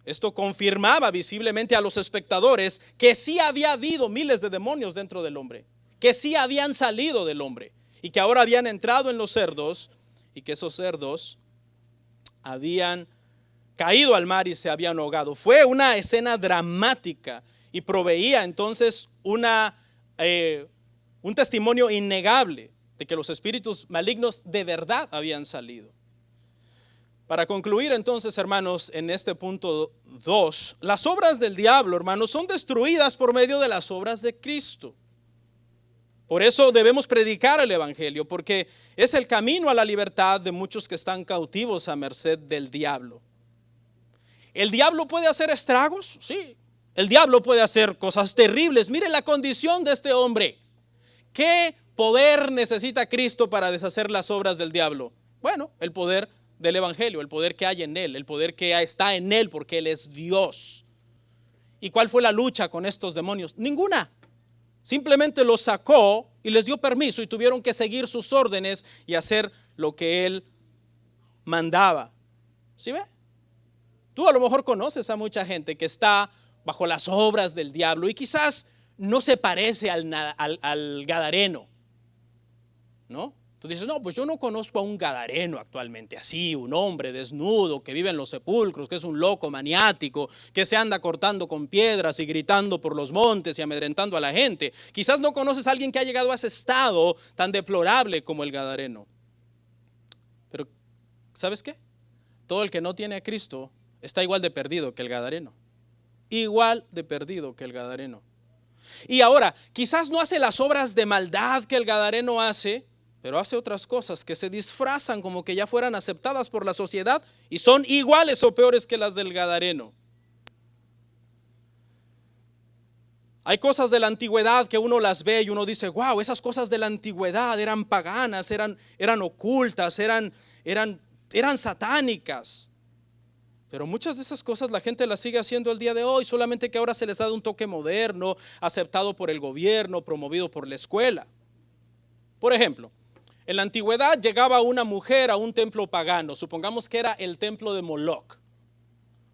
Esto confirmaba visiblemente a los espectadores que sí había habido miles de demonios dentro del hombre, que sí habían salido del hombre y que ahora habían entrado en los cerdos, y que esos cerdos habían caído al mar y se habían ahogado. Fue una escena dramática y proveía entonces un testimonio innegable de que los espíritus malignos de verdad habían salido. Para concluir entonces, hermanos, en este punto 2, las obras del diablo, hermanos, son destruidas por medio de las obras de Cristo. Por eso debemos predicar el evangelio, porque es el camino a la libertad de muchos que están cautivos a merced del diablo. ¿El diablo puede hacer estragos? Sí. El diablo puede hacer cosas terribles. Mire la condición de este hombre. ¿Qué poder necesita Cristo para deshacer las obras del diablo? Bueno, el poder del evangelio, el poder que hay en él, el poder que está en él porque él es Dios. ¿Y cuál fue la lucha con estos demonios? Ninguna. Simplemente los sacó y les dio permiso y tuvieron que seguir sus órdenes y hacer lo que él mandaba. ¿Sí ve? Tú a lo mejor conoces a mucha gente que está bajo las obras del diablo y quizás no se parece al gadareno, ¿no? Tú dices, no, pues yo no conozco a un gadareno actualmente así, un hombre desnudo que vive en los sepulcros, que es un loco maniático, que se anda cortando con piedras y gritando por los montes y amedrentando a la gente. Quizás no conoces a alguien que ha llegado a ese estado tan deplorable como el gadareno. Pero, ¿sabes qué? Todo el que no tiene a Cristo está igual de perdido que el gadareno. Igual de perdido que el gadareno. Y ahora, quizás no hace las obras de maldad que el gadareno hace, pero hace otras cosas que se disfrazan como que ya fueran aceptadas por la sociedad y son iguales o peores que las del gadareno. Hay cosas de la antigüedad que uno las ve y uno dice, wow, esas cosas de la antigüedad eran paganas, eran ocultas, eran satánicas. Pero muchas de esas cosas la gente las sigue haciendo el día de hoy, solamente que ahora se les ha dado un toque moderno, aceptado por el gobierno, promovido por la escuela. Por ejemplo, en la antigüedad llegaba una mujer a un templo pagano, supongamos que era el templo de Moloch.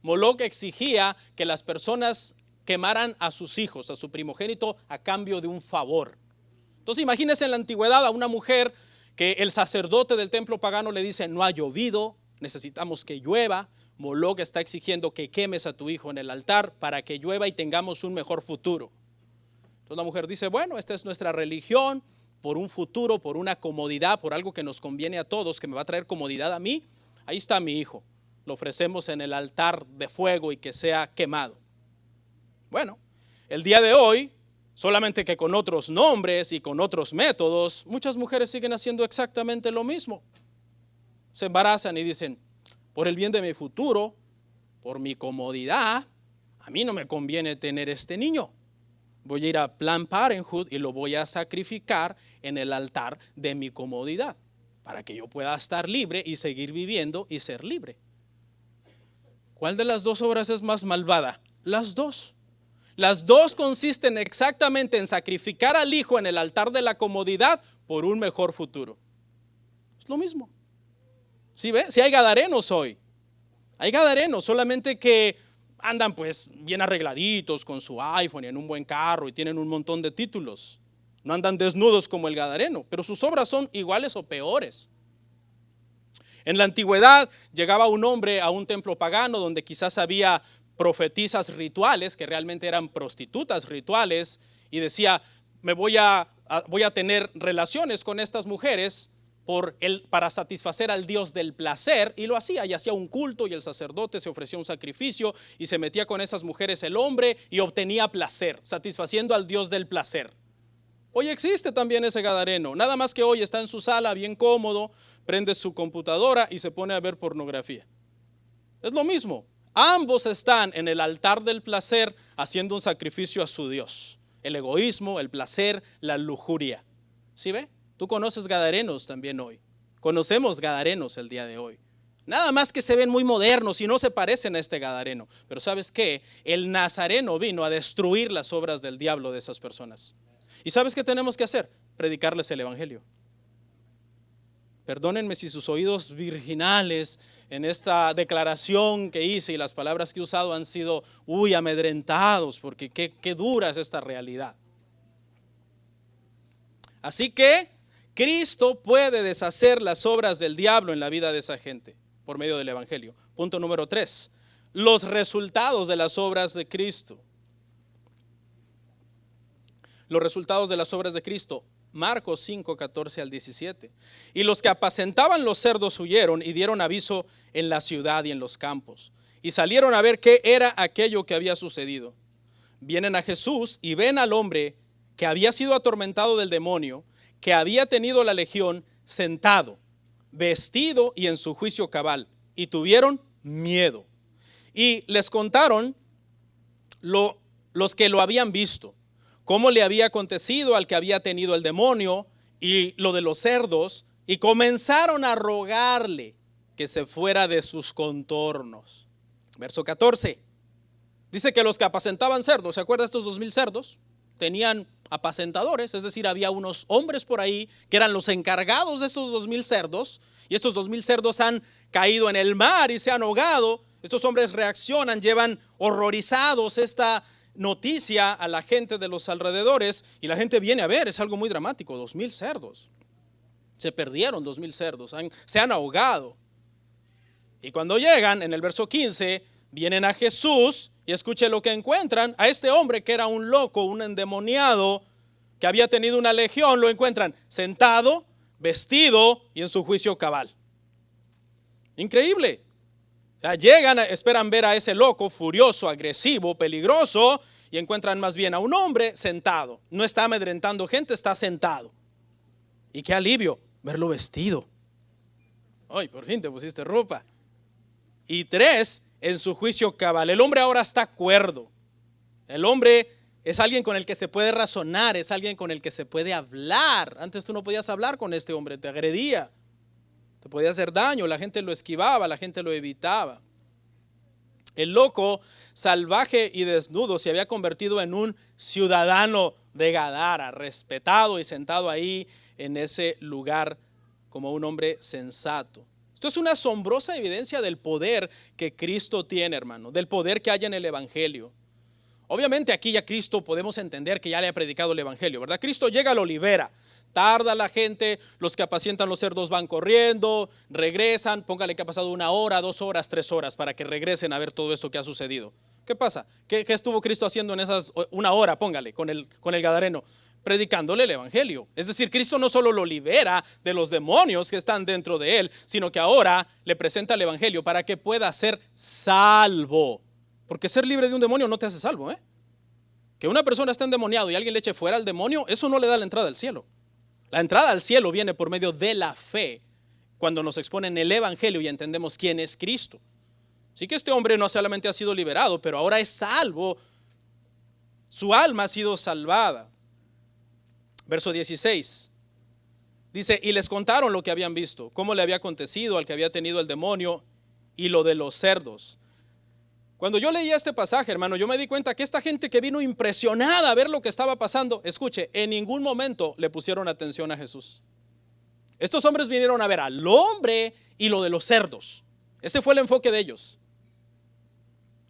Moloch exigía que las personas quemaran a sus hijos, a su primogénito, a cambio de un favor. Entonces imagínense en la antigüedad a una mujer que el sacerdote del templo pagano le dice, no ha llovido, necesitamos que llueva. Moloch está exigiendo que quemes a tu hijo en el altar para que llueva y tengamos un mejor futuro. Entonces la mujer dice, bueno, esta es nuestra religión, por un futuro, por una comodidad, por algo que nos conviene a todos, que me va a traer comodidad a mí. Ahí está mi hijo, lo ofrecemos en el altar de fuego y que sea quemado. Bueno, el día de hoy, solamente que con otros nombres y con otros métodos, muchas mujeres siguen haciendo exactamente lo mismo. Se embarazan y dicen, por el bien de mi futuro, por mi comodidad, a mí no me conviene tener este niño. Voy a ir a Planned Parenthood y lo voy a sacrificar en el altar de mi comodidad, para que yo pueda estar libre y seguir viviendo y ser libre. ¿Cuál de las dos obras es más malvada? Las dos. Las dos consisten exactamente en sacrificar al hijo en el altar de la comodidad por un mejor futuro. Es lo mismo. ¿Sí ve? Si hay gadarenos hoy. Hay gadarenos, solamente que andan pues bien arregladitos con su iPhone y en un buen carro y tienen un montón de títulos. No andan desnudos como el gadareno, pero sus obras son iguales o peores. En la antigüedad llegaba un hombre a un templo pagano donde quizás había profetisas rituales que realmente eran prostitutas rituales y decía, voy a tener relaciones con estas mujeres para satisfacer al Dios del placer, y lo hacía, y hacía un culto y el sacerdote se ofrecía un sacrificio y se metía con esas mujeres el hombre y obtenía placer, satisfaciendo al Dios del placer. Hoy existe también ese gadareno, nada más que hoy está en su sala bien cómodo, prende su computadora y se pone a ver pornografía. Es lo mismo, ambos están en el altar del placer haciendo un sacrificio a su Dios, el egoísmo, el placer, la lujuria. ¿Sí ve? Tú conoces gadarenos también hoy. Conocemos gadarenos el día de hoy. Nada más que se ven muy modernos y no se parecen a este gadareno. Pero ¿sabes qué? El nazareno vino a destruir las obras del diablo de esas personas. ¿Y sabes qué tenemos que hacer? Predicarles el evangelio. Perdónenme si sus oídos virginales en esta declaración que hice y las palabras que he usado han sido amedrentados, porque qué dura es esta realidad. Así que Cristo puede deshacer las obras del diablo en la vida de esa gente por medio del evangelio. Punto número 3, los resultados de las obras de Cristo. Los resultados de las obras de Cristo Marcos 5, 14 al 17. Y los que apacentaban los cerdos huyeron y dieron aviso en la ciudad y en los campos. Y salieron a ver qué era aquello que había sucedido. Vienen a Jesús y ven al hombre que había sido atormentado del demonio, que había tenido la legión, sentado, vestido y en su juicio cabal. Y tuvieron miedo. Y les contaron los que lo habían visto, cómo le había acontecido al que había tenido el demonio y lo de los cerdos, y comenzaron a rogarle que se fuera de sus contornos. Verso 14. Dice que los que apacentaban cerdos, ¿se acuerdan? Estos 2000 cerdos tenían apacentadores, es decir, había unos hombres por ahí que eran los encargados de estos 2000 cerdos, y estos 2000 cerdos han caído en el mar y se han ahogado. Estos hombres reaccionan, llevan horrorizados esta noticia a la gente de los alrededores, y la gente viene a ver. Es algo muy dramático. 2000 cerdos, se perdieron 2000 cerdos, se han ahogado. Y cuando llegan, en el verso 15, vienen a Jesús y escuche lo que encuentran. A este hombre que era un loco, un endemoniado, que había tenido una legión, lo encuentran sentado, vestido y en su juicio cabal. Increíble. O sea, llegan, esperan ver a ese loco furioso, agresivo, peligroso, y encuentran más bien a un hombre sentado. No está amedrentando gente, está sentado. Y qué alivio verlo vestido. Ay, por fin te pusiste ropa. Y 3, en su juicio cabal. El hombre ahora está cuerdo. El hombre es alguien con el que se puede razonar, es alguien con el que se puede hablar. Antes tú no podías hablar con este hombre, te agredía, te podía hacer daño, la gente lo esquivaba, la gente lo evitaba. El loco, salvaje y desnudo, se había convertido en un ciudadano de Gadara, respetado y sentado ahí en ese lugar como un hombre sensato. Esto es una asombrosa evidencia del poder que Cristo tiene, hermano, del poder que hay en el Evangelio. Obviamente aquí ya Cristo podemos entender que ya le ha predicado el Evangelio, ¿verdad? Cristo llega, lo libera, tarda la gente, los que apacientan los cerdos van corriendo, regresan, póngale que ha pasado 1 hora, 2 horas, 3 horas para que regresen a ver todo esto que ha sucedido. ¿Qué pasa? ¿Qué estuvo Cristo haciendo en esas 1 hora, póngale, con el gadareno? Predicándole el Evangelio. Es decir, Cristo no solo lo libera de los demonios que están dentro de él, sino que ahora le presenta el Evangelio para que pueda ser salvo. Porque ser libre de un demonio no te hace salvo, ¿eh? Que una persona esté endemoniado y alguien le eche fuera al demonio, eso no le da la entrada al cielo. La entrada al cielo viene por medio de la fe, cuando nos exponen el Evangelio y entendemos quién es Cristo. Así que este hombre no solamente ha sido liberado, pero ahora es salvo. Su alma ha sido salvada. Verso 16. Dice, y les contaron lo que habían visto, cómo le había acontecido al que había tenido el demonio y lo de los cerdos. Cuando yo leía este pasaje, hermano, yo me di cuenta que esta gente que vino impresionada a ver lo que estaba pasando, escuche, en ningún momento le pusieron atención a Jesús. Estos hombres vinieron a ver al hombre y lo de los cerdos. Ese fue el enfoque de ellos.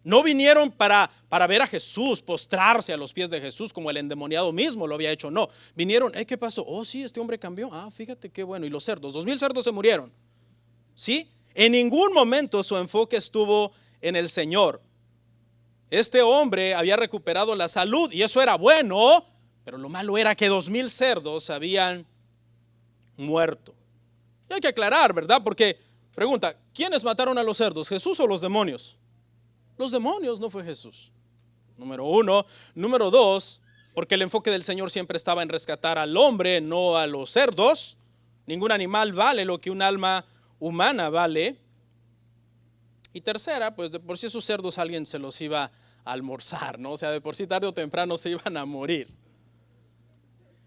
No vinieron para ver a Jesús, postrarse a los pies de Jesús como el endemoniado mismo lo había hecho. No, vinieron, ¿qué pasó? Oh, sí, este hombre cambió. Ah, fíjate qué bueno. Y los cerdos, 2000 cerdos se murieron. ¿Sí? En ningún momento su enfoque estuvo en el Señor. Este hombre había recuperado la salud y eso era bueno, pero lo malo era que 2000 cerdos habían muerto. Y hay que aclarar, ¿verdad? Porque, pregunta, ¿quiénes mataron a los cerdos? ¿Jesús o los demonios? Los demonios, no fue Jesús. Número 1. Número 2, porque el enfoque del Señor siempre estaba en rescatar al hombre, no a los cerdos. Ningún animal vale lo que un alma humana vale. Y tercera, pues de por sí esos cerdos alguien se los iba a almorzar, ¿no? O sea, de por sí tarde o temprano se iban a morir.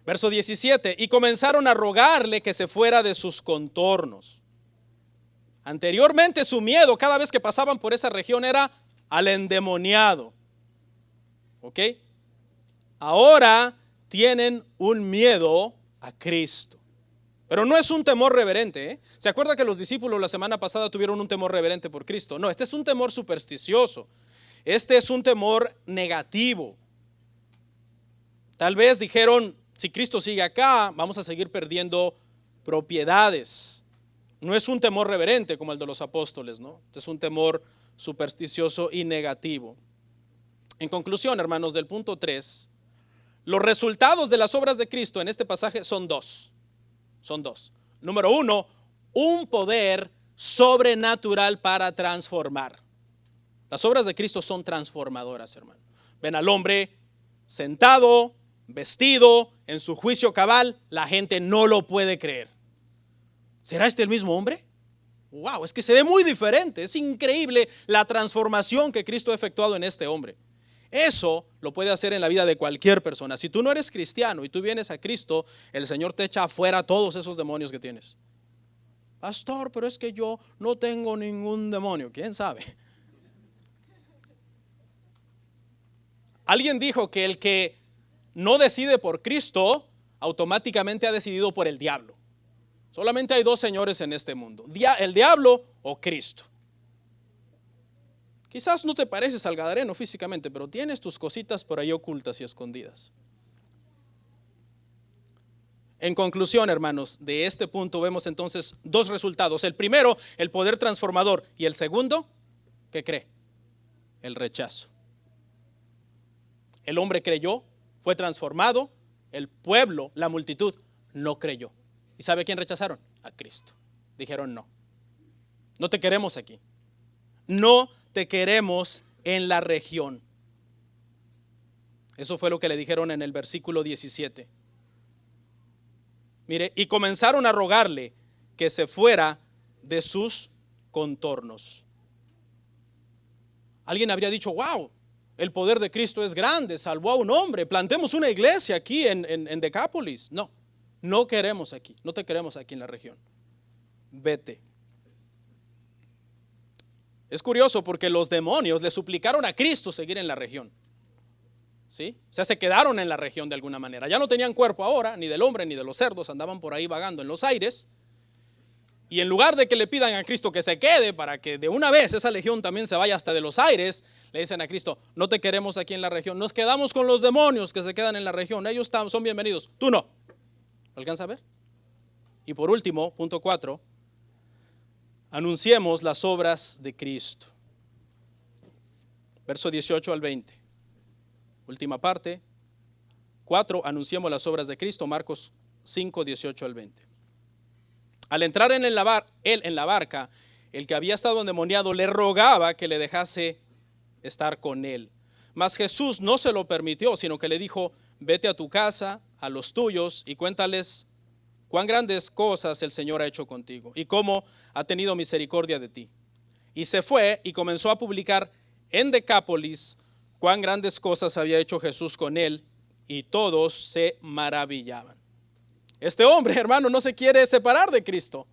Verso 17, y comenzaron a rogarle que se fuera de sus contornos. Anteriormente su miedo cada vez que pasaban por esa región era al endemoniado. ¿Ok? Ahora tienen un miedo a Cristo. Pero no es un temor reverente, ¿eh? ¿Se acuerda que los discípulos la semana pasada tuvieron un temor reverente por Cristo? No, este es un temor supersticioso. Este es un temor negativo. Tal vez dijeron, si Cristo sigue acá, vamos a seguir perdiendo propiedades. No es un temor reverente como el de los apóstoles, ¿no? Es un temor supersticioso y negativo. En conclusión, hermanos, del punto 3, Los resultados de las obras de Cristo en este pasaje son dos. Son dos. Número uno, un poder sobrenatural para transformar. Las obras de Cristo son transformadoras, hermano. Ven al hombre sentado, vestido, en su juicio cabal, la gente no lo puede creer. ¿Será este el mismo hombre? Wow, es que se ve muy diferente. Es increíble la transformación que Cristo ha efectuado en este hombre. Eso lo puede hacer en la vida de cualquier persona. Si tú no eres cristiano y tú vienes a Cristo, el Señor te echa afuera todos esos demonios que tienes. Pastor, pero es que yo no tengo ningún demonio. ¿Quién sabe? Alguien dijo que el que no decide por Cristo, automáticamente ha decidido por el diablo. Solamente hay dos señores en este mundo, el diablo o Cristo. Quizás no te pareces al gadareno físicamente, pero tienes tus cositas por ahí ocultas y escondidas. En conclusión, hermanos, de este punto vemos entonces dos resultados. El primero, el poder transformador. Y el segundo, ¿qué cree? El rechazo. El hombre creyó, fue transformado. El pueblo, la multitud, no creyó. ¿Y sabe a quién rechazaron? A Cristo. Dijeron no. No te queremos aquí. No te queremos en la región. Eso fue lo que le dijeron en el versículo 17. Mire, y comenzaron a rogarle que se fuera de sus contornos. Alguien habría dicho, wow, el poder de Cristo es grande, salvó a un hombre, plantemos una iglesia aquí en Decápolis. No, no queremos aquí, no te queremos aquí en la región. Vete. Es curioso porque los demonios le suplicaron a Cristo seguir en la región. ¿Sí? O sea, se quedaron en la región de alguna manera. Ya no tenían cuerpo ahora, ni del hombre ni de los cerdos, andaban por ahí vagando en los aires. Y en lugar de que le pidan a Cristo que se quede para que de una vez esa legión también se vaya hasta de los aires, le dicen a Cristo, no te queremos aquí en la región, nos quedamos con los demonios que se quedan en la región, ellos son bienvenidos, tú no. ¿Lo alcanza a ver? Y por último, punto 4, anunciemos las obras de Cristo. Verso 18 al 20. Última parte. 4, anunciemos las obras de Cristo. Marcos 5, 18 al 20. Al entrar él en la barca, el que había estado endemoniado le rogaba que le dejase estar con él. Mas Jesús no se lo permitió, sino que le dijo, vete a tu casa, a los tuyos, y cuéntales cuán grandes cosas el Señor ha hecho contigo, y cómo ha tenido misericordia de ti. Y se fue y comenzó a publicar en Decápolis cuán grandes cosas había hecho Jesús con él, y todos se maravillaban. Este hombre, hermano, no se quiere separar de Cristo.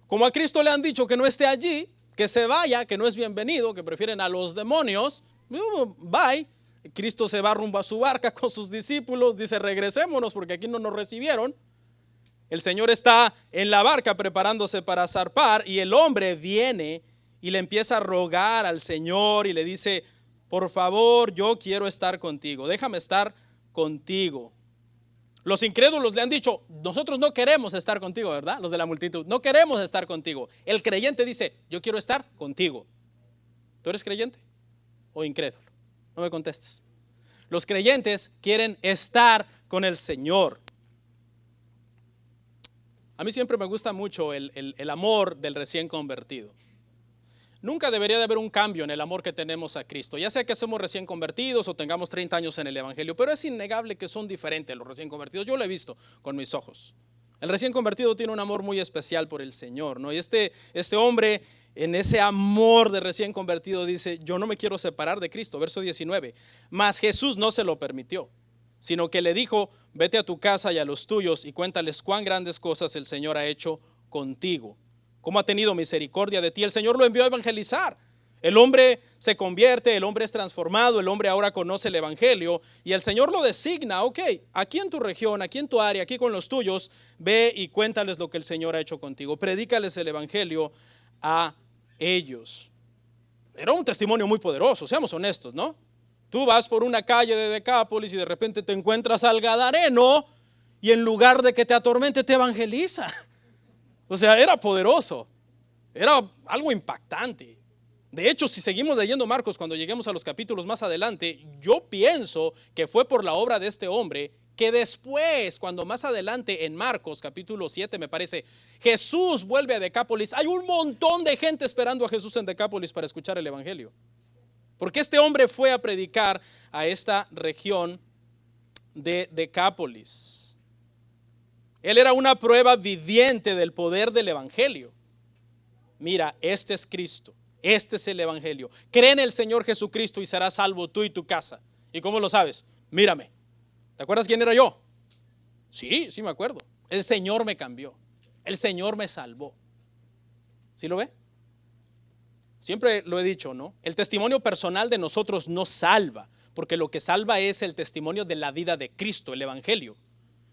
Como a Cristo le han dicho que no esté allí, que se vaya, que no es bienvenido, que prefieren a los demonios, bye. Cristo se va rumbo a su barca con sus discípulos, dice regresémonos porque aquí no nos recibieron. El Señor está en la barca preparándose para zarpar y el hombre viene y le empieza a rogar al Señor y le dice, por favor, yo quiero estar contigo, déjame estar contigo. Los incrédulos le han dicho, nosotros no queremos estar contigo, ¿verdad? Los de la multitud, no queremos estar contigo. El creyente dice, yo quiero estar contigo. ¿Tú eres creyente o incrédulo? No me contestes. Los creyentes quieren estar con el Señor. A mí siempre me gusta mucho el amor del recién convertido. Nunca debería de haber un cambio en el amor que tenemos a Cristo, ya sea que somos recién convertidos o tengamos 30 años en el Evangelio, pero es innegable que son diferentes los recién convertidos. Yo lo he visto con mis ojos. El recién convertido tiene un amor muy especial por el Señor, ¿no? Y este hombre en ese amor de recién convertido dice, yo no me quiero separar de Cristo. Verso 19, mas Jesús no se lo permitió, sino que le dijo, vete a tu casa y a los tuyos y cuéntales cuán grandes cosas el Señor ha hecho contigo. Cómo ha tenido misericordia de ti. El Señor lo envió a evangelizar. El hombre se convierte, el hombre es transformado, el hombre ahora conoce el evangelio y el Señor lo designa. Ok, aquí en tu región, aquí en tu área, aquí con los tuyos, ve y cuéntales lo que el Señor ha hecho contigo. Predícales el evangelio a ellos. Era un testimonio muy poderoso, seamos honestos, ¿no? Tú vas por una calle de Decápolis y de repente te encuentras al gadareno y en lugar de que te atormente te evangeliza. O sea, era poderoso, era algo impactante. De hecho, si seguimos leyendo Marcos, cuando lleguemos a los capítulos más adelante, yo pienso que fue por la obra de este hombre que después, cuando más adelante en Marcos capítulo 7 me parece, Jesús vuelve a Decápolis, hay un montón de gente esperando a Jesús en Decápolis para escuchar el evangelio. Porque este hombre fue a predicar a esta región de Decápolis. Él era una prueba viviente del poder del evangelio. Mira, este es Cristo. Este es el evangelio. Cree en el Señor Jesucristo y serás salvo tú y tu casa. ¿Y cómo lo sabes? Mírame. ¿Te acuerdas quién era yo? Sí, sí me acuerdo. El Señor me cambió. El Señor me salvó. ¿Sí lo ve? Siempre lo he dicho, ¿no? El testimonio personal de nosotros no salva, porque lo que salva es el testimonio de la vida de Cristo, el evangelio.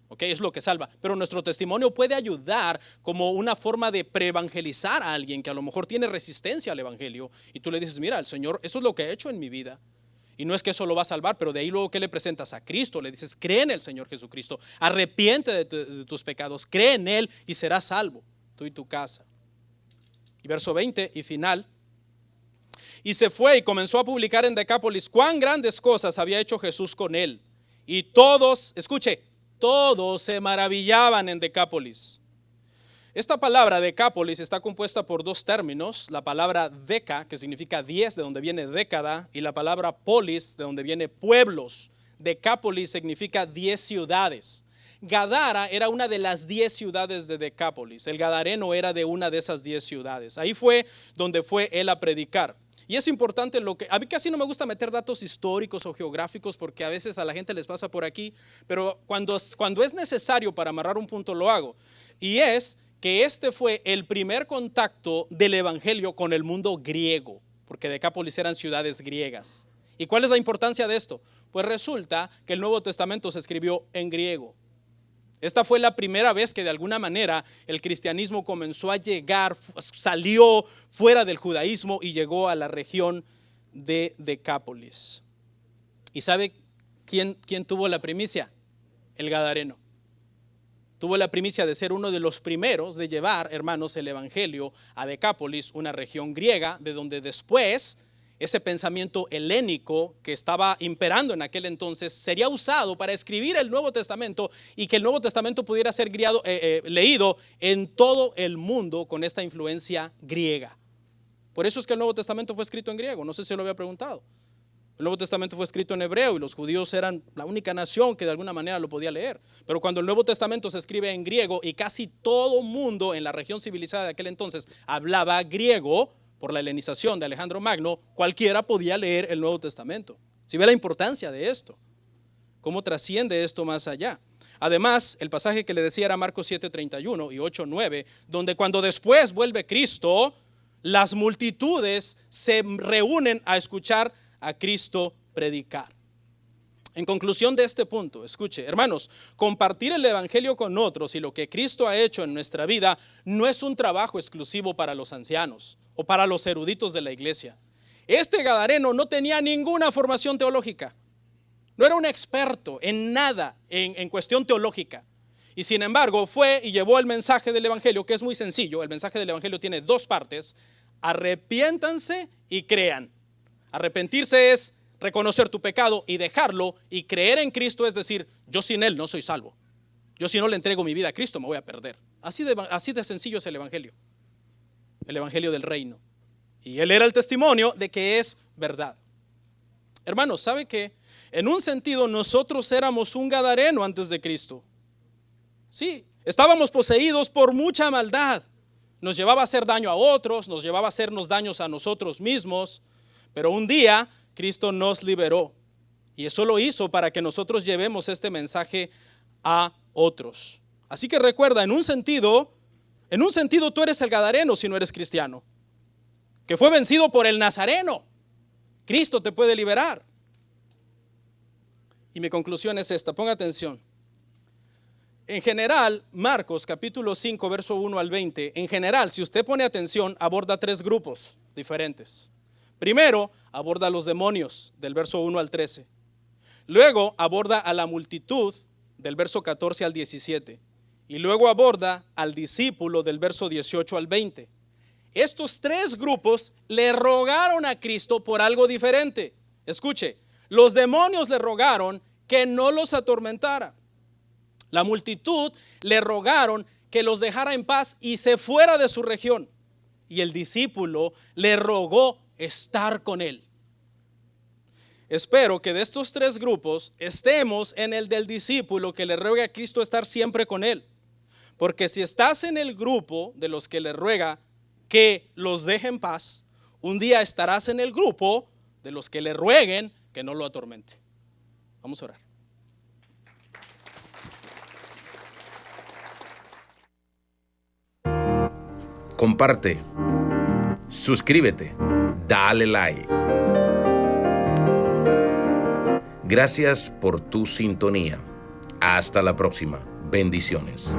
¿Ok? Es lo que salva. Pero nuestro testimonio puede ayudar como una forma de preevangelizar a alguien que a lo mejor tiene resistencia al evangelio. Y tú le dices, mira, el Señor, eso es lo que he hecho en mi vida. Y no es que eso lo va a salvar, pero de ahí luego que le presentas a Cristo, le dices, cree en el Señor Jesucristo, arrepiente de tus pecados, cree en Él y serás salvo, tú y tu casa. Y verso 20 y final. Y se fue y comenzó a publicar en Decápolis cuán grandes cosas había hecho Jesús con él. Y todos, escuche, todos se maravillaban en Decápolis. Esta palabra Decápolis está compuesta por dos términos, la palabra deca, que significa 10, de donde viene década, y la palabra polis, de donde viene pueblos. Decápolis significa 10 ciudades. Gadara era una de las 10 ciudades de Decápolis. El gadareno era de una de esas 10 ciudades. Ahí fue donde fue él a predicar. Y es importante a mí casi no me gusta meter datos históricos o geográficos porque a veces a la gente les pasa por aquí, pero cuando es necesario para amarrar un punto lo hago. Y es que este fue el primer contacto del evangelio con el mundo griego, porque Decápolis eran ciudades griegas. ¿Y cuál es la importancia de esto? Pues resulta que el Nuevo Testamento se escribió en griego. Esta fue la primera vez que de alguna manera el cristianismo comenzó a llegar, salió fuera del judaísmo y llegó a la región de Decápolis. ¿Y sabe quién tuvo la primicia? El gadareno. Tuvo la primicia de ser uno de los primeros de llevar, hermanos, el evangelio a Decápolis, una región griega, de donde después ese pensamiento helénico que estaba imperando en aquel entonces sería usado para escribir el Nuevo Testamento y que el Nuevo Testamento pudiera ser leído en todo el mundo con esta influencia griega. Por eso es que el Nuevo Testamento fue escrito en griego, no sé si lo había preguntado. El Nuevo Testamento fue escrito en hebreo y los judíos eran la única nación que de alguna manera lo podía leer. Pero cuando el Nuevo Testamento se escribe en griego y casi todo mundo en la región civilizada de aquel entonces hablaba griego, por la helenización de Alejandro Magno, cualquiera podía leer el Nuevo Testamento. Si ve la importancia de esto, cómo trasciende esto más allá. Además, el pasaje que le decía era Marcos 7:31 y 8:9, donde cuando después vuelve Cristo, las multitudes se reúnen a escuchar a Cristo predicar. En conclusión de este punto, escuche, hermanos, compartir el evangelio con otros y lo que Cristo ha hecho en nuestra vida no es un trabajo exclusivo para los ancianos o para los eruditos de la iglesia. Este gadareno no tenía ninguna formación teológica, no era un experto en nada en cuestión teológica. Y sin embargo fue y llevó el mensaje del evangelio, que es muy sencillo. El mensaje del evangelio tiene dos partes: arrepiéntanse y crean. Arrepentirse es reconocer tu pecado y dejarlo, y creer en Cristo es decir, yo sin Él no soy salvo. Yo si no le entrego mi vida a Cristo me voy a perder. Así de sencillo es el evangelio del reino. Y Él era el testimonio de que es verdad. Hermanos, ¿sabe qué? En un sentido nosotros éramos un gadareno antes de Cristo. Sí, estábamos poseídos por mucha maldad. Nos llevaba a hacer daño a otros, nos llevaba a hacernos daños a nosotros mismos. Pero un día Cristo nos liberó, y eso lo hizo para que nosotros llevemos este mensaje a otros. Así que recuerda, en un sentido tú eres el gadareno si no eres cristiano, que fue vencido por el nazareno. Cristo te puede liberar. Y mi conclusión es esta, ponga atención. En general, Marcos capítulo 5, verso 1 al 20, en general, si usted pone atención, aborda 3 grupos diferentes. Primero, aborda a los demonios, del verso 1 al 13. Luego, aborda a la multitud, del verso 14 al 17. Y luego aborda al discípulo, del verso 18 al 20. estos tres grupos le rogaron a Cristo por algo diferente. Escuche, los demonios le rogaron que no los atormentara. La multitud le rogaron que los dejara en paz y se fuera de su región. Y el discípulo le rogó estar con él. Espero que de estos tres grupos estemos en el del discípulo que le ruega a Cristo estar siempre con él. Porque si estás en el grupo de los que le ruega que los deje en paz, un día estarás en el grupo de los que le rueguen que no lo atormente. Vamos a orar. Comparte, suscríbete, dale like. Gracias por tu sintonía. Hasta la próxima. Bendiciones.